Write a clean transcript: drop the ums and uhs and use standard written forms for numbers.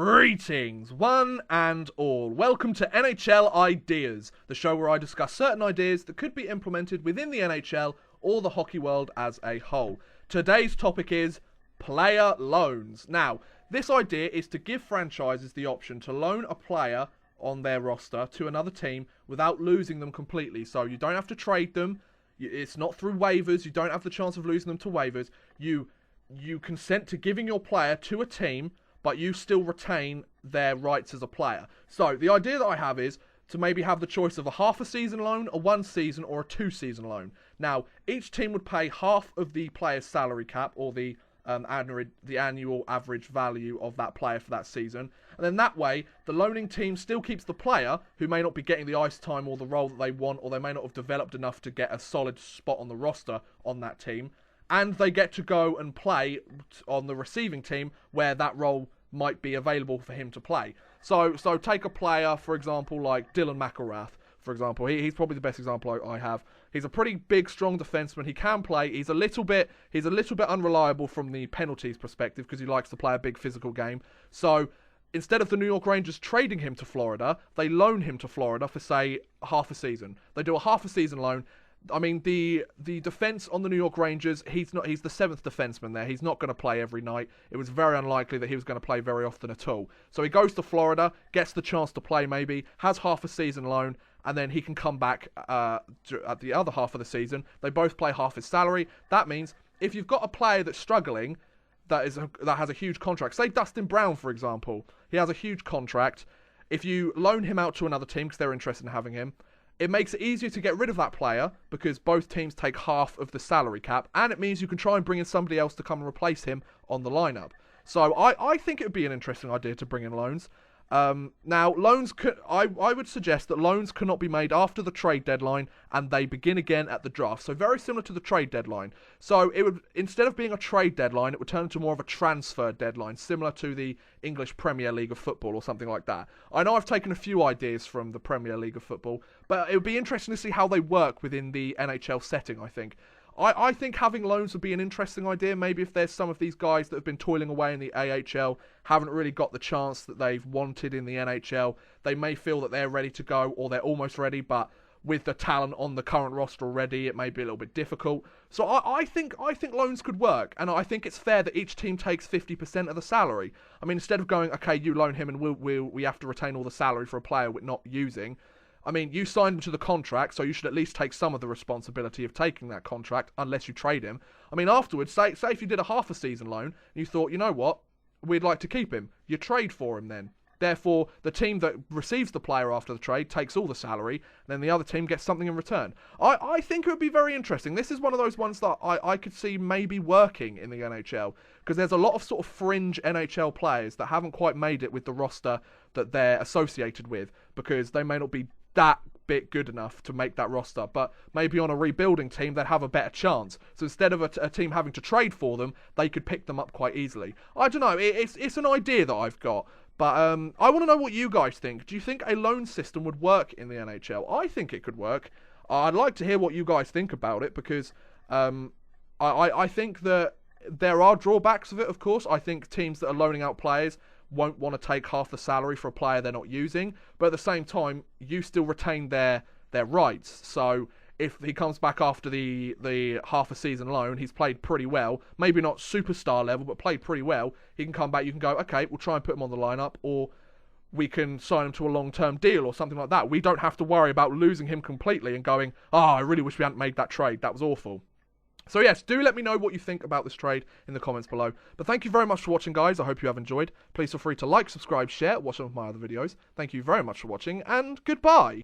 Greetings, one and all. Welcome to NHL Ideas, the show where I discuss certain ideas that could be implemented within the NHL or the hockey world as a whole. Today's topic is player loans. Now, this idea is to give franchises the option to loan a player on their roster to another team without losing them completely. So you don't have to trade them. It's not through waivers. You don't have the chance of losing them to waivers. You consent to giving your player to a team, but you still retain their rights as a player. So the idea that I have is to maybe have the choice of a half a season loan, a 1 season, or a 2 season loan. Now, each team would pay half of the player's salary cap, or the annual average value of that player for that season. And then that way, the loaning team still keeps the player, who may not be getting the ice time or the role that they want, or they may not have developed enough to get a solid spot on the roster on that team. And they get to go and play on the receiving team where that role might be available for him to play. So take a player, for example, like Dylan McElrath, for example. He's probably the best example I have. He's a pretty big, strong defenseman. He can play. He's a little bit unreliable from the penalties perspective because he likes to play a big physical game. So instead of the New York Rangers trading him to Florida, they loan him to Florida for, say, half a season. They do a half a season loan. I mean, the defense on the New York Rangers, he's the 7th defenseman there. He's not going to play every night. It was very unlikely that he was going to play very often at all. So he goes to Florida, gets the chance to play maybe, has half a season loan, and then he can come back at the other half of the season. They both play half his salary. That means if you've got a player that's struggling, that has a huge contract, say Dustin Brown, for example, he has a huge contract. If you loan him out to another team because they're interested in having him, it makes it easier to get rid of that player because both teams take half of the salary cap, and it means you can try and bring in somebody else to come and replace him on the lineup. So I think it would be an interesting idea to bring in loans. Now, loans I would suggest that loans cannot be made after the trade deadline, and they begin again at the draft. So very similar to the trade deadline. So it would, instead of being a trade deadline, it would turn into more of a transfer deadline, similar to the English Premier League of football or something like that. I know I've taken a few ideas from the Premier League of football, but it would be interesting to see how they work within the NHL setting, I think. I think having loans would be an interesting idea. Maybe if there's some of these guys that have been toiling away in the AHL, haven't really got the chance that they've wanted in the NHL, they may feel that they're ready to go, or they're almost ready, but with the talent on the current roster already, it may be a little bit difficult. So I think loans could work, and I think it's fair that each team takes 50% of the salary. I mean, instead of going, okay, you loan him and we have to retain all the salary for a player we're not using. I mean, you signed him to the contract, so you should at least take some of the responsibility of taking that contract, unless you trade him. I mean, afterwards, say if you did a half a season loan, and you thought, you know what, we'd like to keep him. You trade for him then. Therefore, the team that receives the player after the trade takes all the salary, and then the other team gets something in return. I think it would be very interesting. This is one of those ones that I could see maybe working in the NHL, because there's a lot of sort of fringe NHL players that haven't quite made it with the roster that they're associated with, because they may not be that bit good enough to make that roster, but maybe on a rebuilding team they'd have a better chance. So instead of a team having to trade for them, they could pick them up quite easily. I don't know, it's an idea that I've got, but I want to know what you guys think. Do you think a loan system would work in the NHL? I think it could work. I'd like to hear what you guys think about it, because I think that there are drawbacks of it, of course. I think teams that are loaning out players won't want to take half the salary for a player they're not using, but at the same time, you still retain their rights. So if he comes back after the half a season loan, he's played pretty well, maybe not superstar level, but played pretty well, he can come back, you can go, okay, we'll try and put him on the lineup, or we can sign him to a long-term deal or something like that. We don't have to worry about losing him completely and going, I really wish we hadn't made that trade, that was awful. So yes, do let me know what you think about this trade in the comments below. But thank you very much for watching, guys. I hope you have enjoyed. Please feel free to like, subscribe, share, watch some of my other videos. Thank you very much for watching, and goodbye!